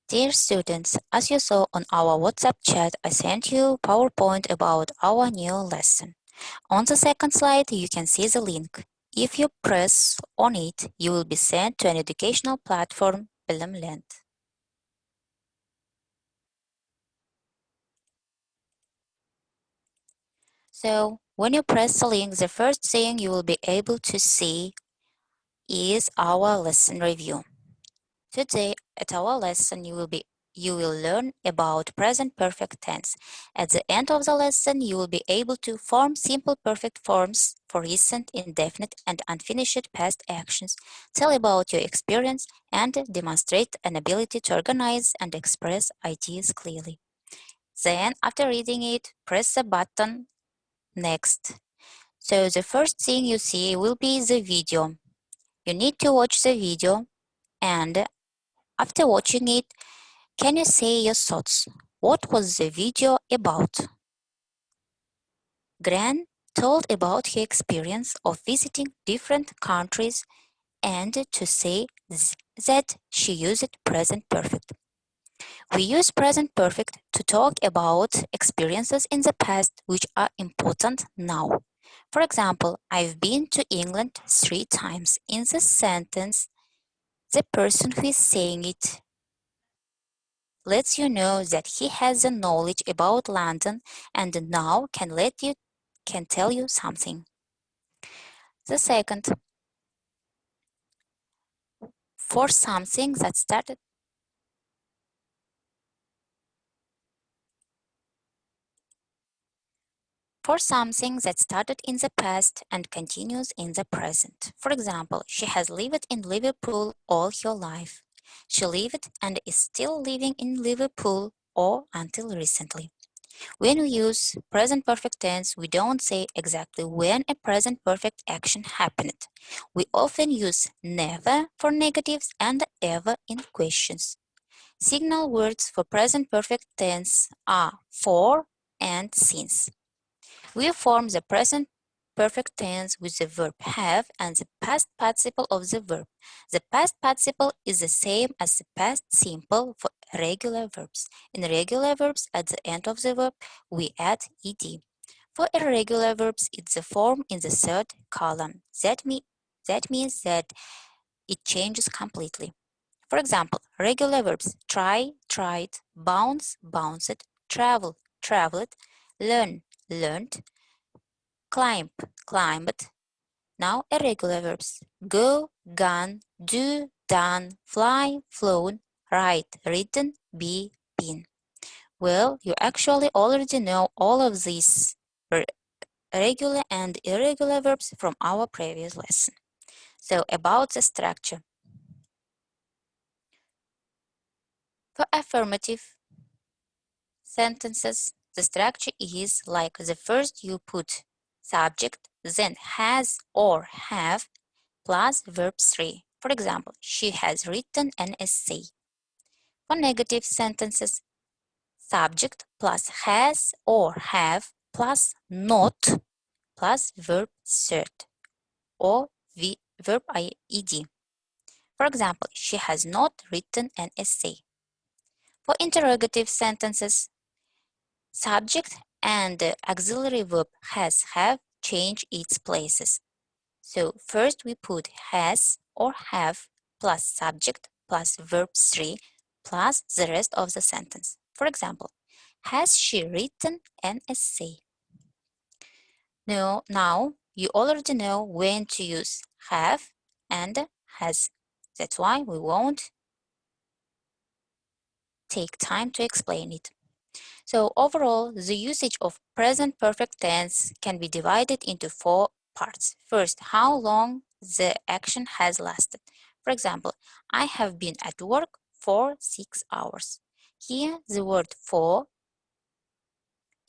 Dear students, as you saw on our WhatsApp chat, I sent you PowerPoint about our new lesson. On the second slide, you can see the link. If you press on it, you will be sent to an educational platform, Bilimland. So, when you press the link, the first thing you will be able to see is our lesson review. Today, at our lesson, you will learn about present perfect tense. At the end of the lesson, you will be able to form simple perfect forms for recent, indefinite, and unfinished past actions, tell about your experience, and demonstrate an ability to organize and express ideas clearly. Then, after reading it, press the button Next. So the first thing you see will be the video. You need to watch the video, and after watching it, can you say your thoughts? What was the video about? Gran told about her experience of visiting different countries and to say that she used present perfect. We use present perfect to talk about experiences in the past which are important now. For example, I've been to England 3 times. In this sentence, the person who is saying it lets you know that he has the knowledge about London and now can tell you something. The second, for something that started in the past and continues in the present. For example, she has lived in Liverpool all her life. She lived and is still living in Liverpool or until recently. When we use present perfect tense, we don't say exactly when a present perfect action happened. We often use never for negatives and ever in questions. Signal words for present perfect tense are for and since. We form the present perfect tense with the verb have and the past participle of the verb. The past participle is the same as the past simple for irregular verbs. In regular verbs, at the end of the verb, we add ed. For irregular verbs, it's the form in the third column. That means that it changes completely. For example, regular verbs try, tried, bounce, bounced, travel, traveled, learn, learned, climb, climbed. Now irregular verbs go, gone, do, done, fly, flown, write, written, be, been. Well, you actually already know all of these regular and irregular verbs from our previous lesson. So about the structure. For affirmative sentences, the structure is like the first you put subject, then has or have, plus verb 3. For example, she has written an essay. For negative sentences, subject plus has or have plus not plus verb third or verb ed. For example, she has not written an essay. For interrogative sentences, subject and the auxiliary verb has have change its places. So first we put has or have plus subject plus verb 3 plus the rest of the sentence. For example, has she written an essay? Now you already know when to use have and has. That's why we won't take time to explain it. So overall, the usage of present perfect tense can be divided into 4 parts. First, how long the action has lasted. For example, I have been at work for 6 hours. Here, the word for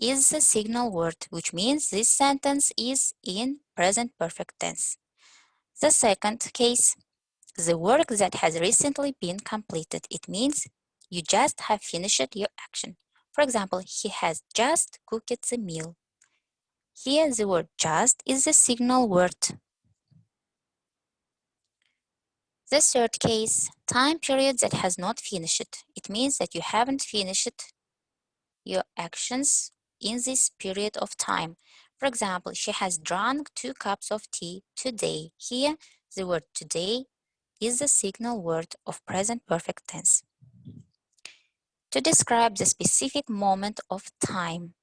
is the signal word, which means this sentence is in present perfect tense. The second case, the work that has recently been completed. It means you just have finished your action. For example, he has just cooked the meal. Here the word just is the signal word. The third case, time period that has not finished. It means that you haven't finished your actions in this period of time. For example, she has drunk 2 cups of tea today. Here, the word today is the signal word of present perfect tense to describe the specific moment of time.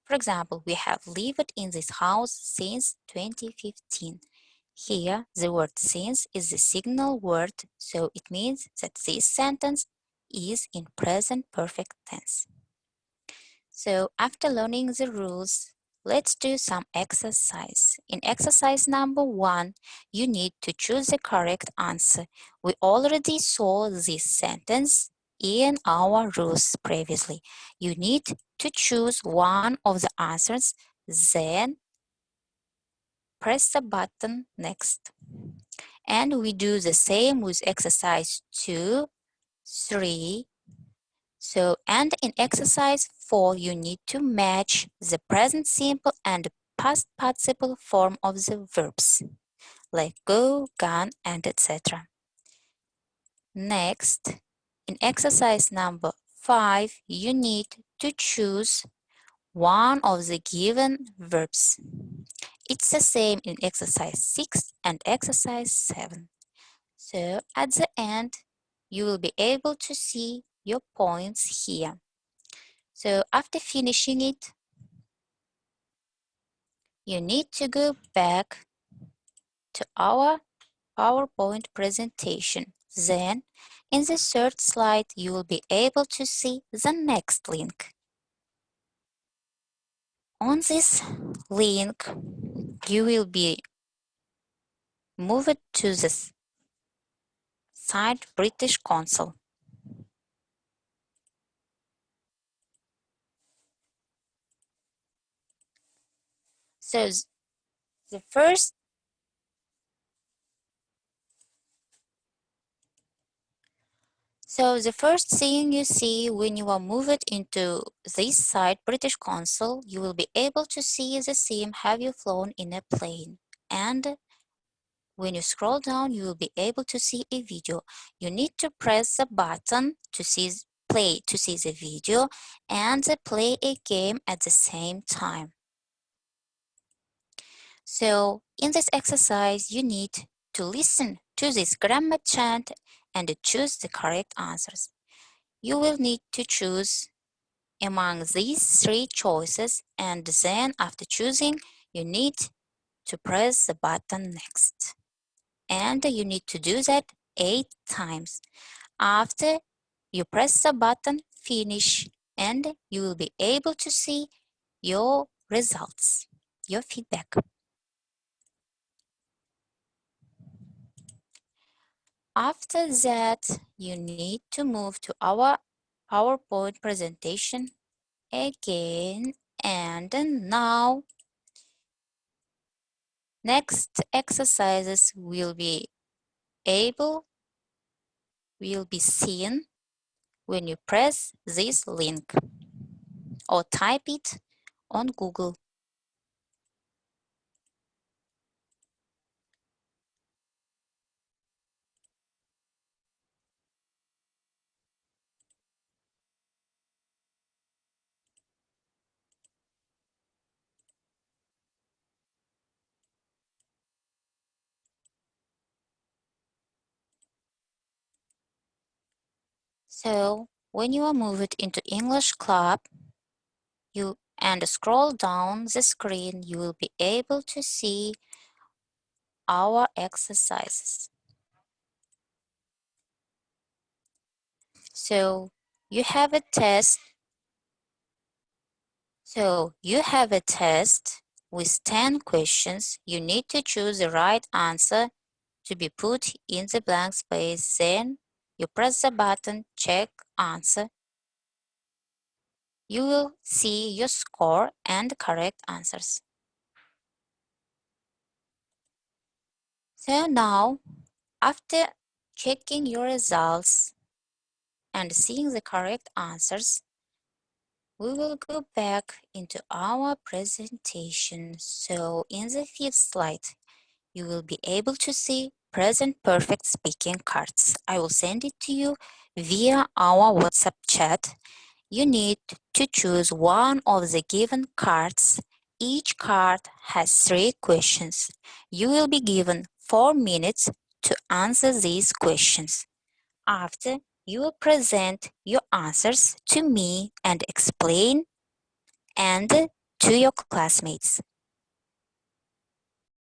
For example, we have lived in this house since 2015. Here, the word since is the signal word, so it means that this sentence is in present perfect tense. So after learning the rules, let's do some exercise. In exercise number 1, you need to choose the correct answer. We already saw this sentence in our rules previously. You need to choose one of the answers, then press the button next. And we do the same with exercise 2, 3, and in exercise 4, you need to match the present simple and past participle form of the verbs, like go, gone, and etc. Next, in exercise number 5, you need to choose one of the given verbs. It's the same in exercise 6 and exercise 7. So at the end, you will be able to see your points here. So after finishing it, you need to go back to our PowerPoint presentation. Then, in the third slide, you will be able to see the next link. On this link, you will be moved to the site British Council. So the first thing you see when you are moved into this site, British Council, you will be able to see the theme "Have you flown in a plane?" And when you scroll down, you will be able to see a video. You need to press the button to see the video and play a game at the same time. So in this exercise, you need to listen to this grammar chant and choose the correct answers. You will need to choose among these 3 choices, and then after choosing, you need to press the button next. And you need to do that 8 times. After you press the button, finish, and you will be able to see your results, your feedback. After that, you need to move to our PowerPoint presentation again, and now next exercises will be seen when you press this link or type it on Google. So when you are moved into English Club, and scroll down the screen, you will be able to see our exercises. So you have a test. With 10 questions. You need to choose the right answer to be put in the blank space. Then you press the button check answer. You will see your score and correct answers. So now, after checking your results and seeing the correct answers, we will go back into our presentation. So in the 5th slide, you will be able to see present perfect speaking cards. I will send it to you via our WhatsApp chat. You need to choose one of the given cards. Each card has 3 questions. You will be given 4 minutes to answer these questions. After, you will present your answers to me and explain and to your classmates.